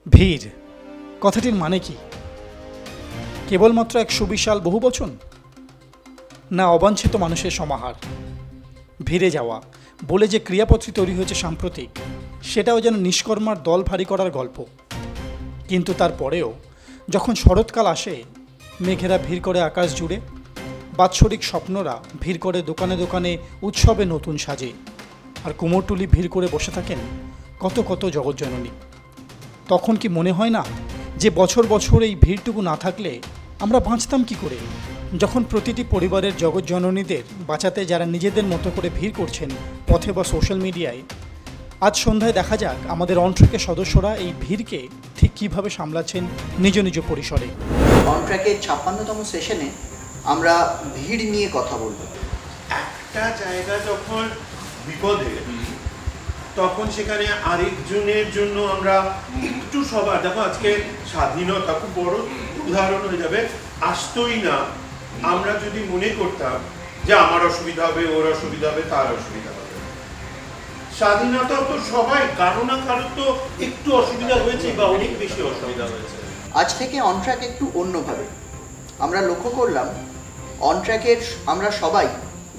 ভিড় কথাটির মানে কি? কেবলমাত্র এক সুবিশাল বহুবচন, না অবাঞ্ছিত মানুষের সমাহার? ভিড়ে যাওয়া বলে যে ক্রিয়াপদটি তৈরি হয়েছে সাম্প্রতিক, সেটাও যেন নিষ্কর্মার দল ভারী করার গল্প। কিন্তু তারপরেও যখন শরৎকাল আসে, মেঘেরা ভিড় করে আকাশ জুড়ে, বাৎসরিক স্বপ্নরা ভিড় করে দোকানে দোকানে উৎসবে নতুন সাজে, আর কুমোরটুলি ভিড় করে বসে থাকেন কত কত জগৎজননী। তখন কি মনে হয় না যে বছর বছর এই ভিড়টুকু না থাকলে আমরা বাঁচতাম কি করে? যখন প্রতিটি পরিবারের জগৎজননীদের বাঁচাতে যারা নিজেদের মতো করে ভিড় করছেন পথে বা সোশ্যাল মিডিয়ায়, আজ সন্ধ্যায় দেখা যাক আমাদের অনট্র্যাকের সদস্যরা এই ভিড়কে ঠিক কীভাবে সামলাচ্ছেন নিজ নিজ পরিসরে। অনট্র্যাকের 56তম সেশনে আমরা ভিড় নিয়ে কথা বলবো। একটা জায়গা যখন বিপদে, তখন সেখানে আরেকজনের জন্য আমরা একটু সবার, দেখো আজকে স্বাধীনতা খুব বড় উদাহরণ হয়ে যাবে, আসতোই না আমরা যদি মনে করতাম যে আমার অসুবিধা হবে, ওর অসুবিধা হবে, তার অসুবিধা হবে। স্বাধীনতা তো সবাই, কারো না কারো তো একটু অসুবিধা হয়েছে বা অনেক বেশি অসুবিধা হয়েছে। আজ থেকে অনট্র্যাক একটু অন্যভাবে। আমরা লক্ষ্য করলাম অনট্র্যাকের আমরা সবাই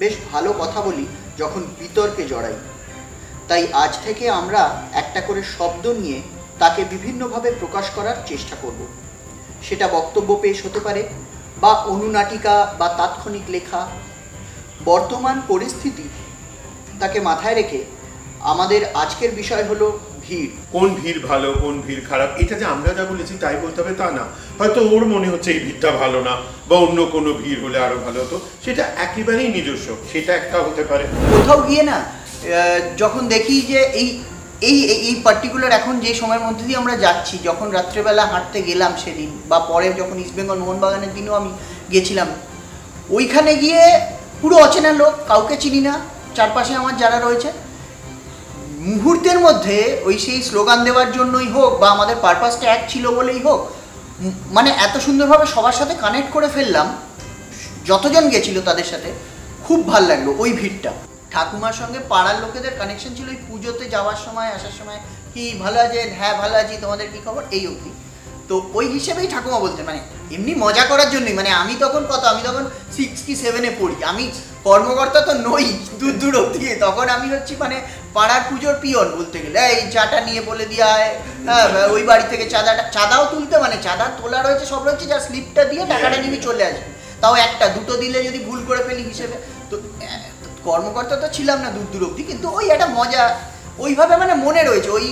বেশ ভালো কথা বলি যখন বিতর্কে জড়াই। তাই আজ থেকে আমরা একটা করে শব্দ নিয়ে তাকে বিভিন্নভাবে প্রকাশ করার চেষ্টা করব। সেটা বক্তব্য পেশ হতে পারে, বা অনুনাটিকা বা তাৎক্ষণিক লেখা। বর্তমান পরিস্থিতি তাকে মাথায় রেখে আমাদের আজকের বিষয় হলো ভিড়। কোন ভিড় ভালো, কোন ভিড় খারাপ, এটা যে আমরা যা বলেছি তাই বলতে হবে তা না। হয়তো ওর মনে হচ্ছে এই ভিড়টা ভালো না, বা অন্য কোনো ভিড় হলে আরো ভালো হতো, সেটা একেবারেই নিজস্ব, সেটা একটা হতে পারে। কোথাও গিয়ে না যখন দেখি যে এই এই এই পার্টিকুলার এখন যে সময়ের মধ্যে দিয়ে আমরা যাচ্ছি, যখন রাত্রেবেলা হাঁটতে গেলাম সেদিন, বা পরে যখন ইস্টবেঙ্গল মোহনবাগানের দিনও আমি গেছিলাম, ওইখানে গিয়ে পুরো অচেনা লোক, কাউকে চিনি না, চারপাশে আমার যারা রয়েছে, মুহূর্তের মধ্যে ওই সেই স্লোগান দেওয়ার জন্যই হোক বা আমাদের পারপাসটা এক ছিল বলেই হোক, মানে এত সুন্দরভাবে সবার সাথে কানেক্ট করে ফেললাম। যতজন গেছিল তাদের সাথে খুব ভাল লাগলো ওই ভিড়টা। ঠাকুমার সঙ্গে পাড়ার লোকেদের কানেকশন ছিল ওই পুজোতে যাওয়ার সময়, আসার সময়, কি ভালো আছেন, হ্যাঁ ভালো আছি, তোমাদের কি খবর, এই অবধি। তো ওই হিসেবেই ঠাকুমা বলতেন, মানে এমনি মজা করার জন্যই। মানে আমি তখন 6 কি 7-এ পড়ি, আমি কর্মকর্তা তো নই দূর দূর অব্দি। তখন আমি হচ্ছি মানে পাড়ার পুজোর পিয়ন বলতে গেলে। এই চাটা নিয়ে বলে দেওয়া হয়, হ্যাঁ ওই বাড়ি থেকে চাঁদাও তুলতে, মানে চাঁদা তোলা রয়েছে, সব রয়েছে, যা স্লিপটা দিয়ে টাকাটা নিয়ে চলে আসবে। তাও একটা দুটো দিলে যদি ভুল করে ফেলি হিসেবে, তো কর্মকর্তা তো ছিলাম না দূর দূর অব্দি, কিন্তু ওই একটা মজা ওইভাবে মানে মনে রয়েছে। ওই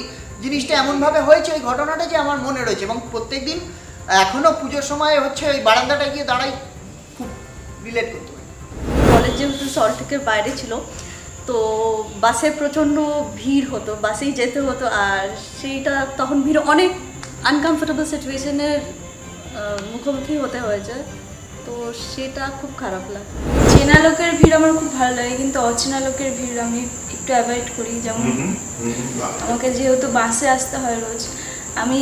জিনিসটা এমনভাবে হয়েছে, ওই ঘটনাটা যে আমার মনে রয়েছে। এবং প্রত্যেক দিন এখনও পুজোর সময় হচ্ছে ওই বারান্দাটা গিয়ে দাঁড়াই, খুব রিলেট করতে পারি। কলেজ যেহেতু সল্টলেকের বাইরে ছিল, তো বাসে প্রচণ্ড ভিড় হতো, বাসেই যেতে হতো। আর সেইটা তখন ভিড় অনেক আনকমফোর্টেবল সিচুয়েশনের মুখোমুখি হতে হয়েছে, তো সেটা খুব খারাপ লাগে। চেনা লোকের ভিড় আমার খুব ভালো লাগে, কিন্তু অচেনা লোকের ভিড় আমি একটু অ্যাভয়েড করি। যেমন আমাকে যেহেতু বাসে আসতে হয় রোজ, আমি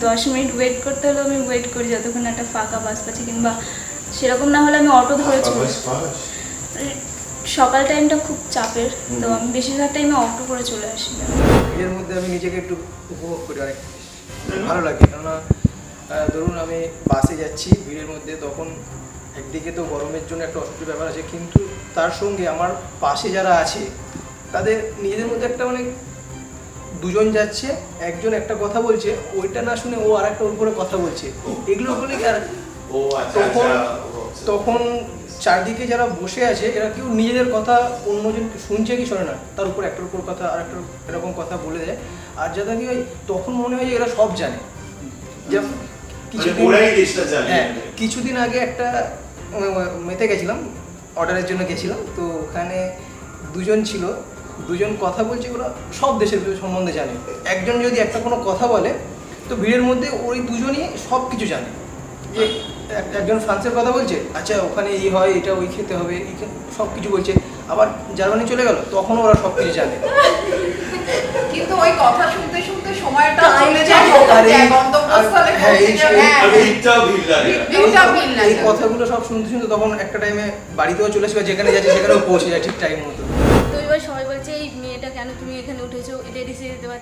10 মিনিট ওয়েট করতে হলেও আমি ওয়েট করি যতক্ষণ একটা ফাঁকা বাস পাচ্ছি, কিংবা সেরকম না হলে আমি অটো ধরে চলে। সকাল টাইমটা খুব চাপের, তো আমি বেশিরভাগ টাইমে অটো করে চলে আসি। এর মধ্যে আমি নিজেকে একটু উপভোগ করি, অনেক ভালো লাগে। কেননা ধরুন আমি বাসে যাচ্ছি ভিড়ের মধ্যে, তখন একদিকে তো গরমের জন্য একটা অসুবিধার ব্যাপার আছে, কিন্তু তার সঙ্গে আমার পাশে যারা আছে তাদের নিজেদের মধ্যে একটা মানে দুজন যাচ্ছে, একজন একটা কথা বলছে, ওইটা না শুনে ও আর একটা উপরে কথা বলছে, এগুলো বলে কি। আর তখন চারদিকে যারা বসে আছে এরা কেউ নিজেদের কথা অন্যজন শুনছে কি শোনে না, তার উপর একটার উপর কথা আর একটা এরকম কথা বলে দেয়। আর যারা কি হয় তখন মনে হয় যে এরা সব জানে। যেমন কিছুদিন আগে একটা মেতে গেছিলাম, অর্ডারের জন্য গেছিলাম, তো ওখানে দুজন ছিল, দুজন কথা বলছে, ওরা সব দেশের সম্বন্ধে জানে। একজন যদি একটা কোনো কথা বলে, তো ভিড়ের মধ্যে ওই দুজনই সব কিছু জানে। যে একজন ফ্রান্সের কথা বলছে, আচ্ছা ওখানে এই হয়, এটা ওই খেতে হবে, সব কিছু বলছে। আবার জার্মানি চলে গেল, তখন ওরা সব কিছু জানে। কিন্তু ওই কথা শুনতে শুনতে সময়টা চলে যায়, গন্তব্যস্থলে এই কথাগুলো সব শুনতে শুনতে তখন একটা টাইমে বাড়িতেও চলে আসবে, যেখানে যাচ্ছে সেখানেও পৌঁছে যায় ঠিক টাইম মতো। তো এবার সবাই বলছে এই মেয়েটা কেন তুমি এখানে উঠেছো, এটা রিসিভ দিতে পারছো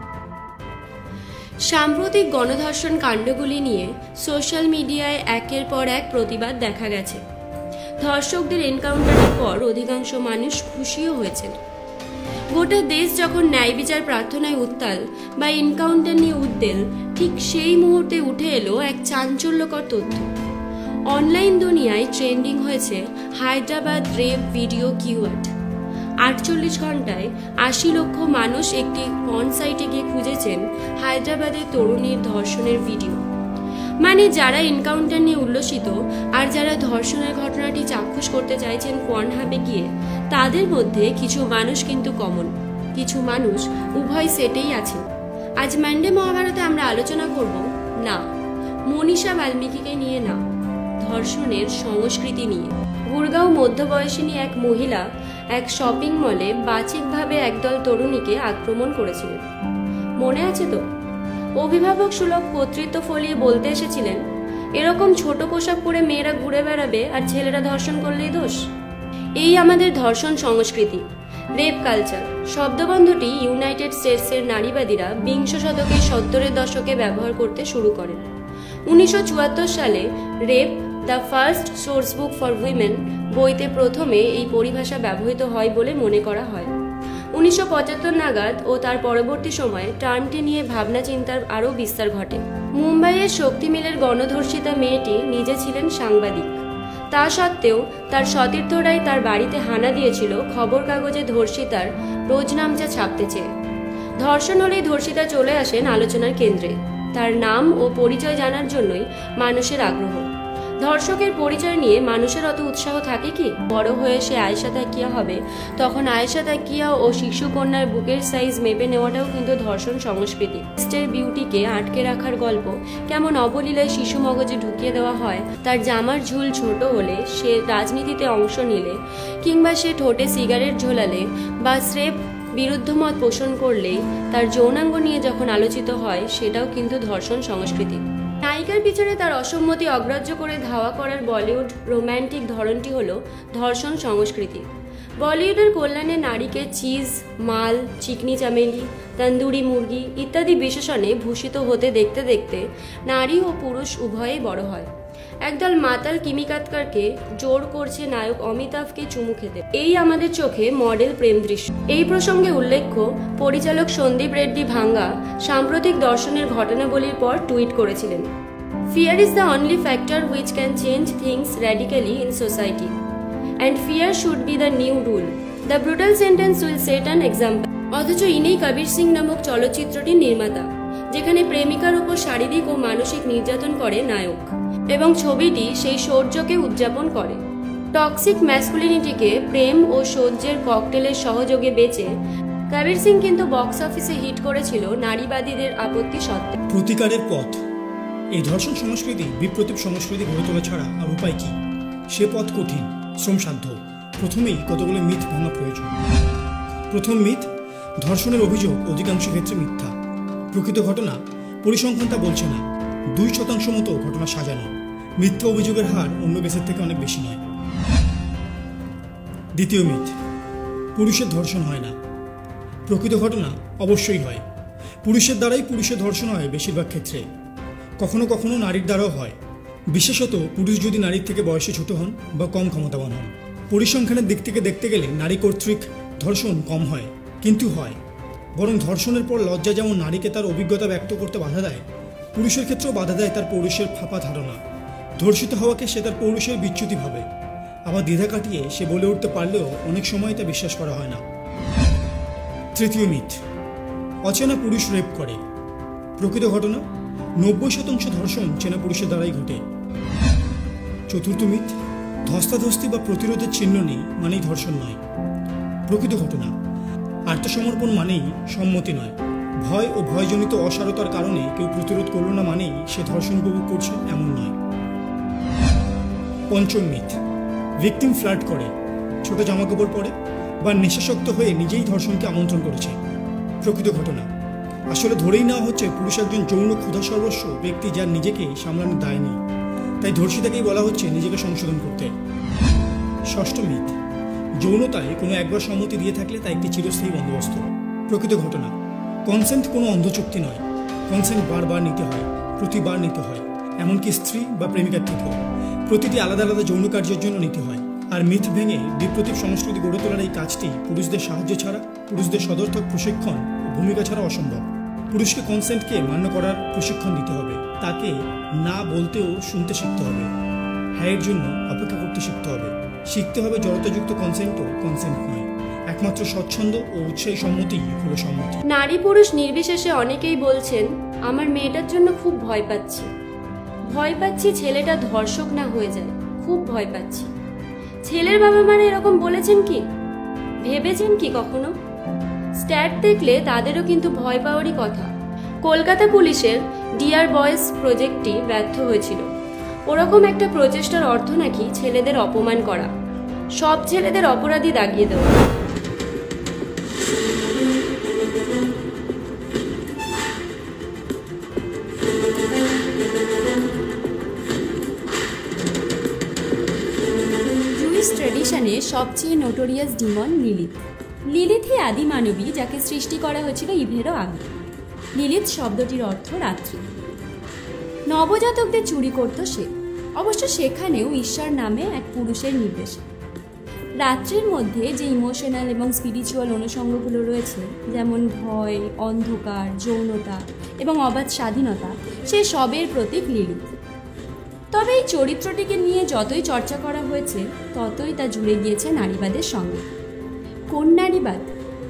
সাম্প্রতিক গণধর্ষণ কাণ্ডগুলি নিয়ে সোশ্যাল মিডিয়ায় একের পর এক প্রতিবাদ দেখা গেছে। ধর্ষকদের এনকাউন্টারের পর অধিকাংশ মানুষ খুশিও হয়েছেন। গোটা দেশ যখন ন্যায় বিচার প্রার্থনায় উত্তাল বা এনকাউন্টার নিয়ে উদ্বেল, ঠিক সেই মুহূর্তে উঠে এলো এক চাঞ্চল্যকর তথ্য। অনলাইন দুনিয়ায় ট্রেন্ডিং হয়েছে হায়দ্রাবাদ রেপ ভিডিও কিওয়ার্ড। 48 ঘন্টায় 80 লক্ষ মানুষ একটি পর্ন সাইটে গিয়ে খুঁজেছেন হায়দ্রাবাদের তরুণীর ধর্ষণের ভিডিও। মানে যারা এনকাউন্টার নিয়ে উল্লসিত আর যারা ধর্ষণের ঘটনাটি চাক্ষুষ করতে চাইছেন পর্নহাবে গিয়ে, তাদের মধ্যে কিছু মানুষ কিন্তু কমন, কিছু মানুষ উভয় সেটেই আছেন। আজ মানডে মহাভারতে আমরা আলোচনা করব না মনীষা বাল্মীকিকে নিয়ে, না ধর্ষণের সংস্কৃতি নিয়ে। গুরগাঁও মধ্যবয়সিনী এক মহিলা এক শপিং মলে বাচিকভাবে একদল তরুণীকে আক্রমণ করেছিলেন, মনে আছে তো? অভিভাবক সুলভ কর্তৃত্ব ফলিয়ে বলতে এসেছিলেন, এরকম ছোট পোশাক পরে মেয়েরা ঘুরে বেড়াবে আর ছেলেরা ধর্ষণ করলেই দোষ। এই আমাদের ধর্ষণ সংস্কৃতি, রেপ কালচার শব্দবন্ধটি ইউনাইটেড স্টেটসের নারীবাদীরা 20 শতকের 70-এর দশকে ব্যবহার করতে শুরু করেন। 1974 সালে rape the first source book for women বইতে প্রথমে এই পরিভাষা ব্যবহৃত হয় বলে মনে করা হয়। 1975 নাগাদ ও তার পরবর্তী সময়ে টার্মটি নিয়ে ভাবনা চিন্তার আরও বিস্তার ঘটে। মুম্বাইয়ের শক্তি মিলের গণধর্ষিতা মেয়েটি নিজে ছিলেন সাংবাদিক। তা সত্ত্বেও তার সতীর্থরাই তার বাড়িতে হানা দিয়েছিল খবর কাগজে ধর্ষিতার রোজনামচা ছাপতে চেয়ে। ধর্ষণ হলেই ধর্ষিতা চলে আসেন আলোচনার কেন্দ্রে। তার নাম ও পরিচয় জানার জন্যই মানুষের আগ্রহ। ধর্ষকের পরিচয় নিয়ে মানুষের অত উৎসাহ থাকে কি? বড় হয়ে সে আয়েশা তাকিয়া হবে, তখন আয়েশা তাকিয়া ও শিশু কন্যার বুকের সাইজ মেপে নেওয়াটাও কিন্তু ধর্ষণ সংস্কৃতি। স্টের বিউটিকে আটকে রাখার গল্প কেমন অবলীলায় শিশু মগজে ঢুকিয়ে দেওয়া হয়। তার জামার ঝুল ছোট হলে, সে রাজনীতিতে অংশ নিলে, কিংবা সে ঠোঁটে সিগারেট ঝোলালে বা স্রেফ বিরুদ্ধমত পোষণ করলেই তার যৌনাঙ্গ নিয়ে যখন আলোচিত হয়, সেটাও কিন্তু ধর্ষণ সংস্কৃতি। নায়িকার পিছনে তার অসম্মতি অগ্রাহ্য করে ধাওয়া করার বলিউড রোম্যান্টিক ধরনটি হলো ধর্ষণ সংস্কৃতি। বলিউডের কল্যাণে নারীকে চিজ, মাল, চিকনি চামেলি, তন্দুরি মুরগি ইত্যাদি বিশেষণে ভূষিত হতে দেখতে দেখতে নারী ও পুরুষ উভয়েই বড় হয়। একদল মাতাল কিমিকাতকারকে জোর করছে নায়ক অমিতাভকে চুমু খেতে। এই আমাদের চোখে মডেল প্রেম দৃশ্য। এই প্রসঙ্গে উল্লেখ্য, পরিচালক সন্দীপ রেড্ডি ভাঙ্গা সাম্প্রতিক দর্শনের ঘটনাবলীর পর টুইট করেছিলেন, fear is the only factor which can change things radically in society and fear should be the new rule. The brutal sentence will set an example. অথচ ইনি কবির সিং নামক চলচ্চিত্রটির নির্মাতা, যেখানে প্রেমিকার উপর শারীরিক ও মানসিক নির্যাতন করে নায়ক, এবং ছবিটি সেই শৌর্যকে উদযাপন করে। টক্সিক ম্যাসকুলিনিটিকে প্রেম ও সৌর্যের ককটেলের সহযোগে বেচে কবির সিং কিন্তু বক্স অফিসে হিট করেছিল নারীবাদীদের আপত্তি সত্ত্বেও। প্রতিকারের পথ। এই ধর্ষণ সংস্কৃতি বিপ্রতীপ সংস্কৃতি গড়ে তোলা ছাড়া আর উপায় কি? সে পথ কঠিন, শ্রমসাধ্য। প্রথমেই কতগুলো মিথ ভাঙা প্রয়োজন। প্রথম মিথ, ধর্ষণের অভিযোগ অধিকাংশ ক্ষেত্রে মিথ্যা। প্রকৃত ঘটনা পরিসংখ্যান তা বলছে না। 2% মতো ঘটনা সাজানো। মিথ্যা অভিযোগের হার অন্য দেশের থেকে অনেক বেশি নয়। দ্বিতীয় মিথ, পুরুষের ধর্ষণ হয় না। প্রকৃত ঘটনা অবশ্যই হয়। পুরুষের দ্বারাই পুরুষের ধর্ষণ হয় বেশিরভাগ ক্ষেত্রে। কখনো কখনো নারীর দ্বারাও হয়, বিশেষত পুরুষ যদি নারীর থেকে বয়সে ছোট হন বা কম ক্ষমতাবান হন। পরিসংখ্যানের দিক থেকে দেখতে গেলে নারী কর্তৃক ধর্ষণ কম হয়, কিন্তু হয়। বরং ধর্ষণের পর লজ্জা যেমন নারীকে তার অভিজ্ঞতা ব্যক্ত করতে বাধা দেয়, পুরুষের ক্ষেত্রেও বাধা দেয় তার পৌরুষের ফাঁপা ধারণা। ধর্ষিত হওয়াকে সে তার পৌরুষের বিচ্যুতি ভাবে। আবার দ্বিধা কাটিয়ে সে বলে উঠতে পারলেও অনেক সময় তা বিশ্বাস করা হয় না। তৃতীয় মিথ, অচেনা পুরুষ রেপ করে। প্রকৃত ঘটনা 90% ধর্ষণ চেনা পুরুষের দ্বারাই ঘটে। চতুর্থ মিথ, ধস্তাধস্তি বা প্রতিরোধের চিহ্ন নেই মানেই ধর্ষণ নয়। প্রকৃত ঘটনা আত্মসমর্পণ মানেই সম্মতি নয়। ভয় ও ভয়জনিত অসারতার কারণে কেউ প্রতিরোধ করল না মানেই সে ধর্ষণ উপভোগ করছে এমন নয়। পঞ্চম মিথ, ভিকটিম ফ্লার্ট করে, ছোট জামাকাপড় পরে বা নেশাসক্ত হয়ে নিজেই ধর্ষণকে আমন্ত্রণ করেছে। প্রকৃত ঘটনা আসলে ধরেই নেওয়া হচ্ছে পুরুষ একজন যৌন ক্ষুধা সর্বস্ব ব্যক্তি, যার নিজেকে সামলানোর দায় নেই, তাই ধর্ষিতাকেই বলা হচ্ছে নিজেকে সংশোধন করতে। ষষ্ঠ মিথ, যৌনতায় কোনো একবার সম্মতি দিয়ে থাকলে তা একটি চিরস্থায়ী বন্দোবস্ত। প্রকৃত ঘটনা কনসেন্ট কোনো অন্ধচুক্তি নয়। কনসেন্ট বারবার নিতে হয়, প্রতিবার নিতে হয়, এমনকি স্ত্রী বা প্রেমিকার থেকেও। প্রতিটি আলাদা আলাদা যৌন কার্যের জন্য নিতে হয়। আর মিথ ভেঙে বিপ্রতীক সংস্কৃতি গড়ে তোলার এই কাজটি পুরুষদের সাহায্য ছাড়া, পুরুষদের সদর্থক প্রশিক্ষণ ও ভূমিকা ছাড়া অসম্ভব। পুরুষকে কনসেন্টকে মান্য করার প্রশিক্ষণ দিতে হবে, তাকে না বলতেও শুনতে শিখতে হবে, হ্যাঁয়ের জন্য অপেক্ষা করতে শিখতে হবে, শিখতে হবে জড়তাযুক্ত কনসেন্টও কনসেন্ট নয়, একমাত্র স্বচ্ছন্দ ও উৎসাহী সম্মতিই হলো সম্মতি। নারী পুরুষ নির্বিশেষে অনেকেই বলছেন, আমার মেয়েটার জন্য খুব ভয় পাচ্ছি, ভয় পাচ্ছি ছেলেটা ধর্ষক না হয়ে যায়, খুব ভয় পাচ্ছি। ছেলের বাবা মারা এরকম বলেছেন কি? ভেবেছেন কি কখনো? স্ট্যাট দেখলে তাদেরও কিন্তু ভয় পাওয়ারই কথা। কলকাতা পুলিশের ডিয়ার বয়েজ প্রজেক্টটি ব্যর্থ হয়েছিল। ওরকম একটা প্রচেষ্টার অর্থ নাকি ছেলেদের অপমান করা, সব ছেলেদের অপরাধী দাগিয়ে দেওয়া। জুইশ ট্র্যাডিশনে সবচেয়ে নোটোরিয়াস ডিমন লিলিথ। লিলিথই আদি মানবী, যাকে সৃষ্টি করা হয়েছিল ইভেরও আগে। লিলিথ শব্দটির অর্থ রাত্রি। নবজাতকদের চুরি করত সে, অবশ্য সেখানেও ঈশ্বর নামে এক পুরুষের নির্দেশে। রাত্রির মধ্যে যে ইমোশনাল এবং স্পিরিচুয়াল অনুষঙ্গগুলো রয়েছে, যেমন ভয়, অন্ধকার, যৌনতা এবং অবাধ স্বাধীনতা, সে সবের প্রতীক লিলিথ। তবে এই চরিত্রটিকে নিয়ে যতই চর্চা করা হয়েছে, ততই তা জুড়ে গিয়েছে নারীবাদের সঙ্গে। কোন নারীবাদ?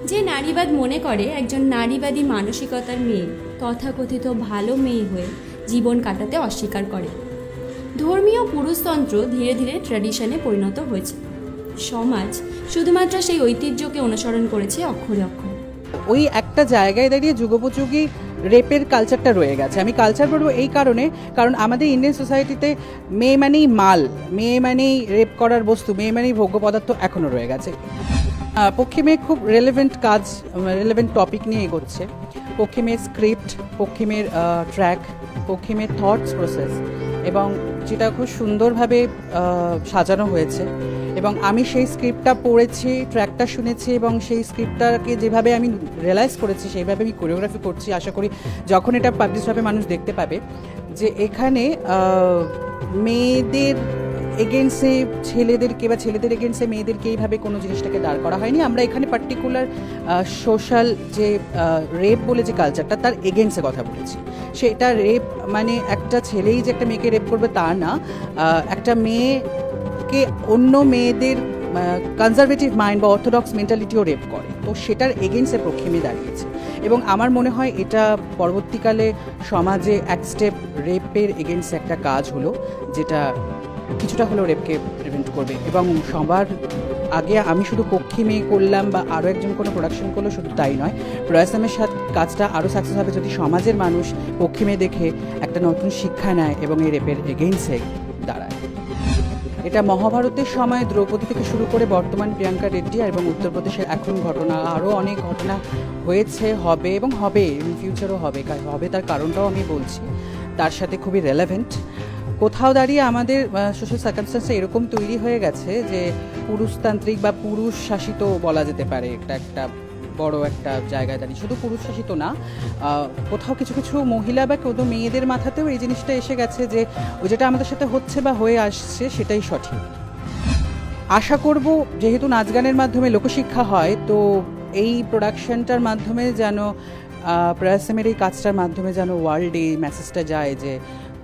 যে নারীবাদ মনে করে একজন নারীবাদী মানসিকতার মেয়ে তথাকথিত ভালো মেয়ে হয়ে জীবন কাটাতে অস্বীকার করে। ধর্মীয় পুরুষতন্ত্র ধীরে ধীরে ট্র্যাডিশনে পরিণত হয়েছে। সমাজ শুধুমাত্র সেই ঐতিহ্যকে অনুসরণ করেছে অক্ষরে অক্ষরে। ওই একটা জায়গায় দাঁড়িয়ে যুগোপযোগী রেপের কালচারটা রয়ে গেছে। আমি কালচার বলবো এই কারণে, কারণ আমাদের ইন্ডিয়ান সোসাইটিতে মেয়ে মানেই মাল, মেয়ে মানেই রেপ করার বস্তু, মেয়ে মানেই ভোগ্য পদার্থ এখনও রয়ে গেছে। পশ্চিমে খুব রেলেভেন্ট টপিক নিয়ে এগোচ্ছে। পশ্চিমের স্ক্রিপ্ট, পশ্চিমের ট্র্যাক, পশ্চিমের থটস প্রসেস, এবং যেটা খুব সুন্দরভাবে সাজানো হয়েছে। এবং আমি সেই স্ক্রিপ্টটা পড়েছি, ট্র্যাকটা শুনেছি, এবং সেই স্ক্রিপ্টটাকে যেভাবে আমি রিয়েলাইজ করেছি সেইভাবে আমি কোরিওগ্রাফি করছি। আশা করি যখন এটা পাবলিশ হবে মানুষ দেখতে পাবে যে এখানে মেয়েদের এগেন্সে ছেলেদেরকে বা ছেলেদের এগেন্সে মেয়েদেরকে এইভাবে কোনো জিনিসটাকে দাঁড় করা হয়নি। আমরা এখানে পার্টিকুলার সোশ্যাল যে রেপ বলে যে কালচারটা, তার এগেন্সে কথা বলেছি। সেটা রেপ মানে একটা ছেলেই যে একটা মেয়েকে রেপ করবে তা না, একটা মেয়েকে অন্য মেয়েদের কনজারভেটিভ মাইন্ড বা অর্থোডক্স মেন্টালিটিও রেপ করে, তো সেটার এগেন্সে পশ্চিমে দাঁড়িয়েছে। এবং আমার মনে হয় এটা পরবর্তীকালে সমাজে এক স্টেপ রেপের এগেন্সে একটা কাজ হলো, যেটা কিছুটা হলেও রেপকে প্রিভেন্ট করবে। এবং সবার আগে আমি শুধু পশ্চিমে করলাম বা আরও একজন কোনো প্রোডাকশন করলো শুধু তাই নয়, প্রয়াসমের সাথে কাজটা আরও সাকসেস হবে যদি সমাজের মানুষ পশ্চিমে দেখে একটা নতুন শিক্ষা নেয় এবং এই রেপের এগেইনস্টে দাঁড়ায়। এটা মহাভারতের সময় দ্রৌপদী থেকে শুরু করে বর্তমান প্রিয়াঙ্কা রেড্ডি এবং উত্তরপ্রদেশের এখন ঘটনা, আরও অনেক ঘটনা হয়েছে, হবে এবং হবে, ফিউচারও হবে। তার কারণটাও আমি বলছি, তার সাথে খুবই রেলেভেন্ট। কোথাও দাঁড়িয়ে আমাদের সোশ্যাল সার্কামস্ট্যান্সে এরকম তৈরি হয়ে গেছে যে পুরুষতান্ত্রিক বা পুরুষ শাসিত বলা যেতে পারে, একটা বড় একটা জায়গায় দাঁড়িয়ে। শুধু পুরুষ শাসিত না, কোথাও কিছু কিছু মহিলা বা কোনো মেয়েদের মাথাতেও এই জিনিসটা এসে গেছে যে ওই যেটা আমাদের সাথে হচ্ছে বা হয়ে আসছে সেটাই সঠিক। আশা করব যেহেতু নাচ গানের মাধ্যমে লোকশিক্ষা হয়, তো এই প্রোডাকশনটার মাধ্যমে যেন প্রয়াসমের এই কাজটার মাধ্যমে যেন ওয়ার্ল্ডে এই মেসেজটা যায় যে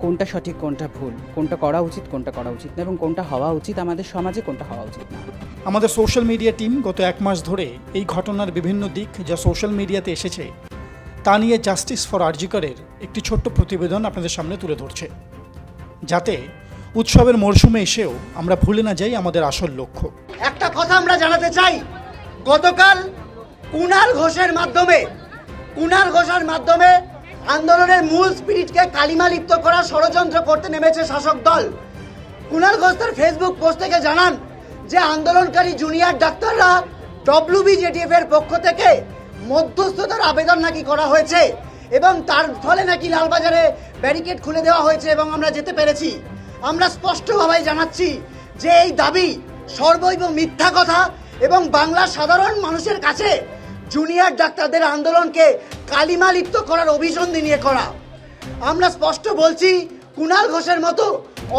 কোনটা সঠিক, কোনটা ভুল, কোনটা করা উচিত, কোনটা করা উচিত না, এবং কোনটা হওয়া উচিত আমাদের সমাজে, কোনটা হওয়া উচিত না। আমাদের সোশ্যাল মিডিয়া টিম গত 1 মাস ধরে এই ঘটনার বিভিন্ন দিক যা সোশ্যাল মিডিয়াতে এসেছে তা নিয়ে জাস্টিস ফর আরজিকরের একটি ছোট্ট প্রতিবেদন আপনাদের সামনে তুলে ধরছে, যাতে উৎসবের মরশুমে এসেও আমরা ভুলে না যাই আমাদের আসল লক্ষ্য। একটা কথা আমরা জানাতে চাই, গতকাল কুণাল ঘোষের মাধ্যমে আন্দোলনের মূল স্পিরিটকে কালিমা লিপ্ত করার ষড়যন্ত্র করতে নেমেছে শাসক দল। কুণাল ঘোষ তার ফেসবুক পোস্ট থেকে জানান যে আন্দোলনকারী জুনিয়র ডাক্তাররা WBJTF এর পক্ষ থেকে মধ্যস্থতার আবেদন নাকি করা হয়েছে এবং তার ফলে নাকি লালবাজারে ব্যারিকেড খুলে দেওয়া হয়েছে এবং আমরা যেতে পেরেছি। আমরা স্পষ্টভাবে জানাচ্ছি যে এই দাবি সর্বৈব মিথ্যা কথা এবং বাংলার সাধারণ মানুষের কাছে জুনিয়র ডাক্তারদের আন্দোলনকে কালিমা লিপ্ত করার অভিসন্ধি নিয়ে করা। আমরা স্পষ্ট বলছি, কুণাল ঘোষের মতো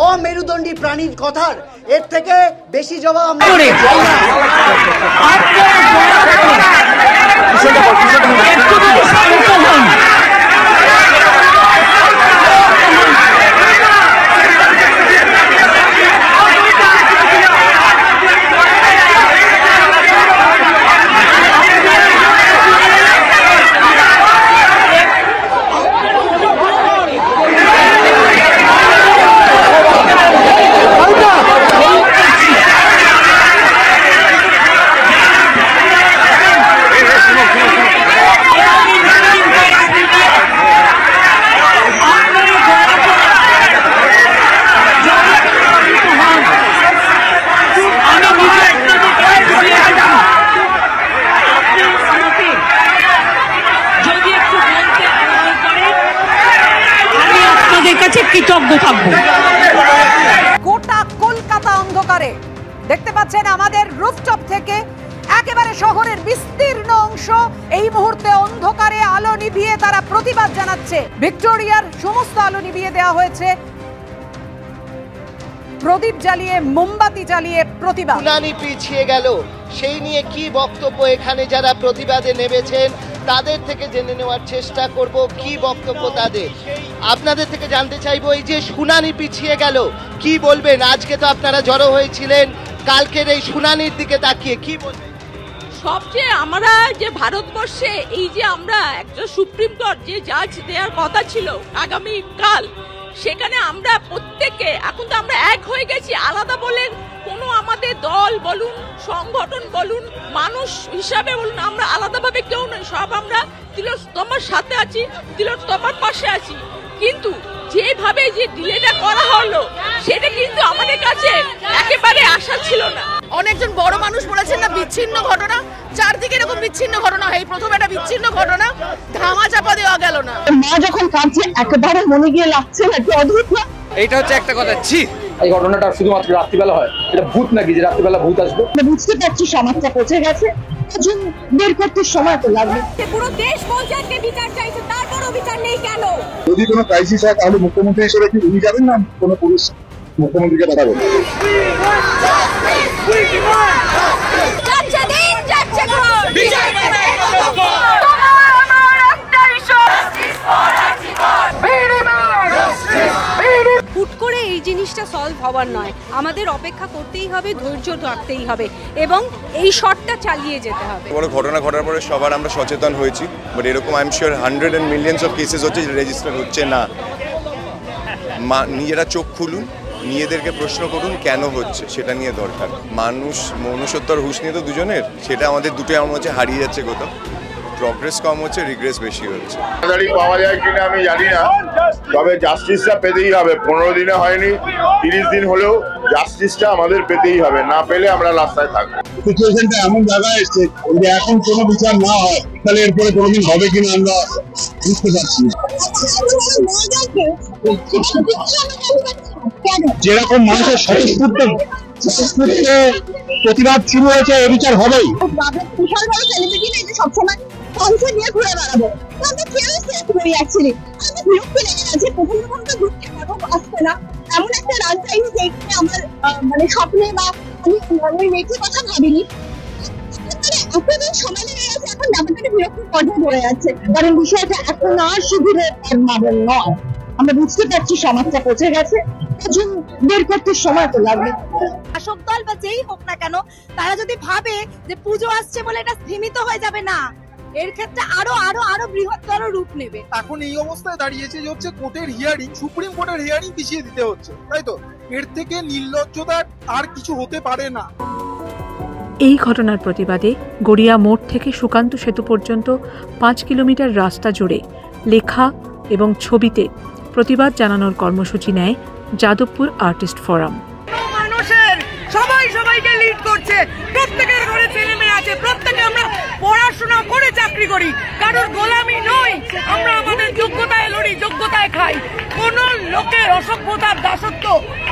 অমেরুদণ্ডী প্রাণীর কথার এর থেকে বেশি জবাব আমরা কৃতজ্ঞ থাকবো। গোটা কলকাতা অন্ধকারে দেখতে পাচ্ছেন আমাদের রুফটপ থেকে একেবারে শহরের বিস্তীর্ণ অংশ এই মুহূর্তে অন্ধকারে আলো নিভিয়ে তারা প্রতিবাদ জানাচ্ছে। ভিক্টোরিয়ার সমস্ত আলো নিভিয়ে দেওয়া হয়েছে, প্রদীপ জ্বালিয়ে মোমবাতি জ্বালিয়ে প্রতিবাদ। শুনানি পিছিয়ে গেল, সেই নিয়ে কি বক্তব্য এখানে যারা প্রতিবাদে নেমেছেন তাদের থেকে জেনে নেওয়ার চেষ্টা করব কি বক্তব্য তাদের। আপনাদের থেকে জানতে চাইবো, এই যে শুনানি পিছিয়ে গেল কি বলবেন? আজকে তো আপনারা জড়ো হয়েছিলেন, কালকের এই শুনানির দিকে তাকিয়ে কি বলবেন? সবচেয়ে আমরা যে ভারতবর্ষে এই যে আমরা একটা সুপ্রিম কোর্ট যে জাজ দেওয়ার কথা ছিল আগামী কাল, সেখানে আমরা প্রত্যেকে এখন তো আমরা এক হয়ে গেছি। আলাদা বলে কোনো আমাদের দল বলুন, সংগঠন বলুন, মানুষ হিসাবে বলুন, আমরা আলাদাভাবে কেউ নয়, সব আমরা তিলোত্তমার সাথে আছি, তিলোত্তমার পাশে আছি। কিন্তু যেভাবে যে ডিলেটা করা হলো সেটা কিন্তু আমাদের কাছে একেবারে আশা ছিল না। অনেকজন বড় মানুষ বলেছেন না বিচ্ছিন্ন ঘটনা, চারদিকে এরকম বিচ্ছিন্ন ঘটনা, এই প্রথম একটা বিচ্ছিন্ন ঘটনা ধামা চাপা দেওয়া গেল না। মা যখন কাঁদছে একেবারে মনে গিয়ে লাগছে না, একটু অদ্ভুত না? এইটা হচ্ছে একটা কথা, ছি এই ঘটনাটা শুধুমাত্র রাত্রিবেলা হয়, এটা ভূত নাকি যে রাত্রিবেলা ভূত আসবে? বুঝতে পারছি সমাজটা পচে গেছে, বের করতে সময় তো লাগবে। পুরো দেশ বলছে আজকে বিচার চাইছে, তারপরও বিচার নেই কেন? যদি কোনো ক্রাইসিস হয় তাহলে মুখ্যমন্ত্রী হিসেবে কি উনি যাবেন না কোনো পুলিশ মুখ্যমন্ত্রীকে পাঠাবেন? হুট করে এই জিনিসটা সলভ হওয়ার নয়, আমাদের অপেক্ষা করতেই হবে, ধৈর্য রাখতেই হবে এবং এই শটটা চালিয়ে যেতে হবে। বড় ঘটনা ঘটার পরে সবার আমরা সচেতন হয়েছি, বাট এরকম I am sure hundred and millions of cases হচ্ছে রেজিস্টার হচ্ছে না। নিজেরা চোখ খুলুন, নিজেদেরকে প্রশ্ন করুন কেন হচ্ছে, সেটা নিয়ে দরকার। মানুষ মনুষ্যত্বর হুঁশ নিয়ে তো দুজনের, সেটা আমাদের দুটোই আমার মধ্যে হারিয়ে যাচ্ছে কোথাও। প্রগ্রেস কম হচ্ছে, রিগ্রেস বেশি হচ্ছে। তাড়াতাড়ি পাওয়া যায় কিনা আমি জানি না, তবে জাস্টিসটা পেতেই হবে। 15 দিনে হয়নি, 30 দিন হলেও জাস্টিসটা আমাদের পেতেই হবে, না পেলে আমরা রাস্তায় থাকবো। সিচুয়েশনটা এমন জায়গায় এসছে যে এখন কোনো বিচার না হয় তাহলে এরপরে কোনোদিন হবে কিনা আমরা বুঝতে পারছি না। যেরকম মানুষের স্বতঃস্ফূর্ত প্রতিবাদ শুরু হয়েছে, এ বিচার হবেই। সবসময় কনসার্ট নিয়ে ঘুরে বেড়াবো, আমরা কেউ সেফ নই অ্যাকচুয়ালি। আমি বিরক্ত লেগে গেছে, প্রথম তো ঘুরতে পারবো, আসছে না। এমন একটা রান টাইম যেখানে আমার মানে স্বপ্নে বা আমি মেয়েটির কথা ভাবিনি, এতদিন সময় লেগে গেছে, এখন ব্যাপারটা বিরক্ত পর্যায়ে পড়ে যাচ্ছে। কারণ বিষয়টা এখন আর শিবিরের মাদল নয়, আমরা বুঝতে পারছি সমাজটা পচে গেছে, বের করতে সময় তো লাগবে। শাসক দল বা যেই হোক না কেন, তারা যদি ভাবে যে পুজো আসছে বলে এটা সীমিত হয়ে যাবে না, এর ক্ষেত্রে আরো আরো আরো বৃহত্তর রূপ নেবে। এখন এই অবস্থায় দাঁড়িয়েছে যে হচ্ছে কোর্টের হিয়ারিং, সুপ্রিম কোর্টের হিয়ারিং পিছিয়ে দিতে হচ্ছে, তাই তো? এর থেকে নির্লজ্জতা আর কিছু হতে পারে না। এই ঘটনার প্রতিবাদে গড়িয়া মোড় থেকে সুকান্ত সেতু পর্যন্ত 5 কিলোমিটার রাস্তা জুড়ে লেখা এবং ছবিতে প্রতিবাদ জানানোর কর্মসূচি নেয় যাদবপুর আর্টিস্ট ফোরাম। মানুষের সবাই সবাইকে লিড করছে, প্রত্যেকের ঘরে ছেলে মেয়ে আছে, প্রত্যেকে আমরা পড়াশোনা করে চাকরি করি, কারোর গোলামি নই, আমরা আমাদের যোগ্যতায় লড়ি, যোগ্যতায় খাই। কোন লোকের অসভ্যতার দাসত্ব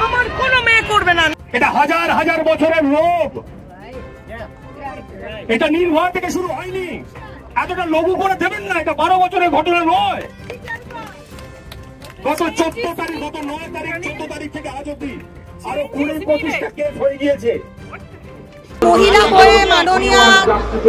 আমার কোনো মেয়ে করবে না। এটা হাজার হাজার বছরের লোভ, এটা নির্ভয়া থেকে শুরু হয়নি, এতটা লঘু করে দেবেন না, এটা 12 বছরের ঘটনা নয়। গত 14 তারিখ, গত 9 তারিখ, 14 তারিখ থেকে আজ অব্দি আরো 20-25টা কেস হয়ে গিয়েছে। মহিলা হয়ে মাননীয়া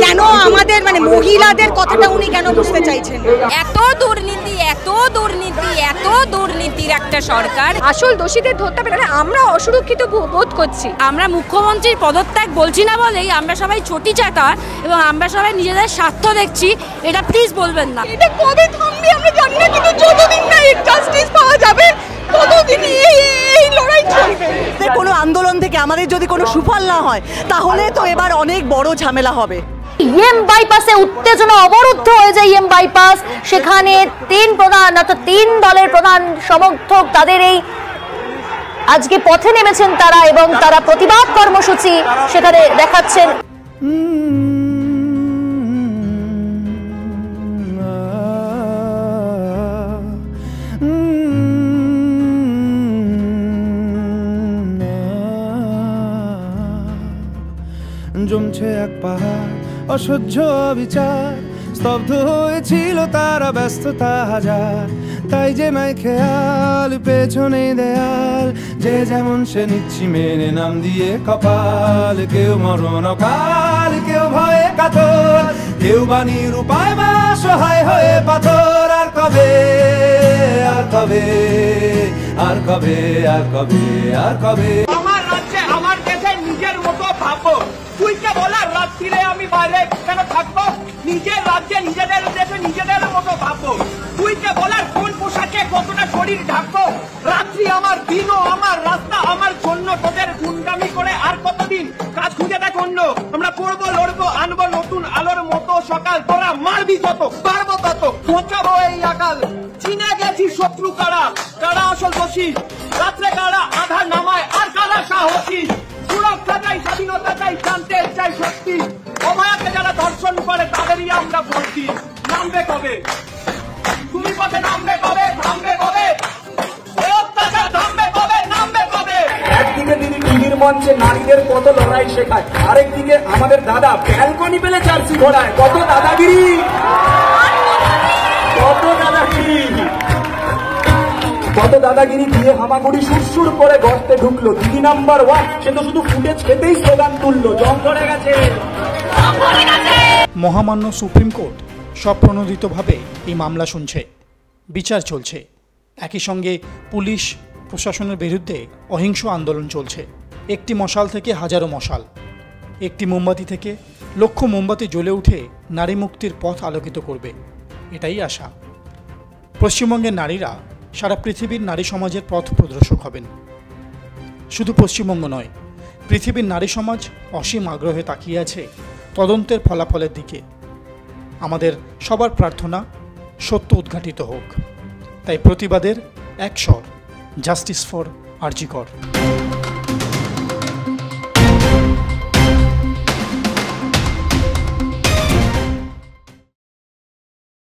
কেন আমাদের মানে মহিলাদের কথাটা উনি কেন বুঝতে চাইছেন? এত দুর্নীতি, এত দুর্নীতি, এত দুর্নীতির একটা সরকার, আসল দোষীদের ধরতে পারে না। আমরা অসুরক্ষিত বোধ করছি। আমরা মুখ্যমন্ত্রীর পদত্যাগ বলছি না বলেই আমরা সবাই ছোটি চাটা এবং আমরা সবাই নিজেদের স্বার্থ দেখছি, এটা প্লিজ বলবেন না। এটা কবে থামবে আমরা জানি না, কিন্তু যতদিন না এই জাস্টিস পাওয়া যাবে ততদিন এই লড়াই চলবে। কোনো আন্দোলন থেকে আমাদের যদি কোনো সুফল না হয় তাহলে তো এবার অনেক বড় ঝামেলা হবে। ইএম বাইপাসে উত্তেজনা অবরুদ্ধ হয়ে যায় ইএম বাইপাস, সেখানে 3 প্রধান অর্থাৎ 3 দলের প্রধান সমর্থক তাদের এই আজকে পথে নেমেছেন তারা, এবং তারা প্রতিবাদ কর্মসূচি সেখানে দেখাচ্ছেন। জমছে এক পাহাড় অসহ্য বিচার, স্তব্ধ হয়েছিল তারা ব্যস্ততা হাজার, তাই যে মাই খেয়াল পেছনে দেয়াল, যে যেমন সে নিচ্ছি মেনে নাম দিয়ে কপাল, কেউ মরণ কাল, কেউ ভয়ে কাতর, কেউ বাণীর উপায় বা সহায় হয়ে পাথর। আর কবে, আর কবে, আর কবে, আর কবে, আর কবে আমার রাজ্যে আমার দেশে নিজের মতো ভাবো, তুই কে বলার রাত্রিরে আমি বাইরে কেন থাকবো, নিজের রাজ্যে নিজেদের দেশে নিজেদের মতো ভাবো, তুই কে বলার কোন পোশাকে কতটা শরীর ঢাকবো, রাত্রি আমার দিনও আমার রাস্তা আমার জন্য, তোদের গুন্ডামি করে আর কতদিন কাজ খুঁজে দেখ অন্য, আমরা পড়বো লড়বো আনবো নতুন আলোর মতো সকাল, তোরা মারবি যত পারবো তত পচাবো এই আকাল, চিনে গেছি শত্রু কারা, কারা আসল দোষী, রাত্রে কারা আধার নামায় আর কারা সাহসী, সুরক্ষা চাই, স্বাধীনতা চাই, জানতে চাই সত্যি, অভয়াকে যারা ধর্ষণ করে তাদেরই আমরা ভর্তি। নামবে কবে তুমি পথে, নামবে কবে, থামবে কবে অত্যাচার, থামবে কবে, নামবে কবে? একদিকে তিনি টিভির মঞ্চে নারীদের কত লড়াই শেখায়, আরেকদিকে আমাদের দাদা ব্যালকনি পেলে জার্সি ঘোড়ায়, কত দাদাগিরি, কত দাদাগিরি, কত দাদাগিরি দিয়ে হামাগুড়ি সুরসুর করে গর্তে ঢুকলো, দিদি নাম্বার 1 সে তো শুধু ফুটেজ খেতেই স্লোগান তুললো, জং ধরে গেছে। মহামান্য সুপ্রিম কোর্ট স্বপ্রণোদিতভাবে এই মামলা শুনছে, বিচার চলছে। একই সঙ্গে পুলিশ প্রশাসনের বিরুদ্ধে অহিংস আন্দোলন চলছে। একটি মশাল থেকে হাজারো মশাল, একটি মোমবাতি থেকে লক্ষ মোমবাতি জ্বলে উঠে নারী মুক্তির পথ আলোকিত করবে, এটাই আশা। পশ্চিমবঙ্গের নারীরা সারা পৃথিবীর নারী সমাজের পথ প্রদর্শক হবেন। শুধু পশ্চিমবঙ্গ নয়, পৃথিবীর নারী সমাজ অসীম আগ্রহে তাকিয়ে আছে তদন্তের ফলাফলের দিকে। আমাদের সবার প্রার্থনা সত্য উদ্ঘাটিত হোক। তাই প্রতিবাদের এক স্বর, জাস্টিস ফর আরজি কর।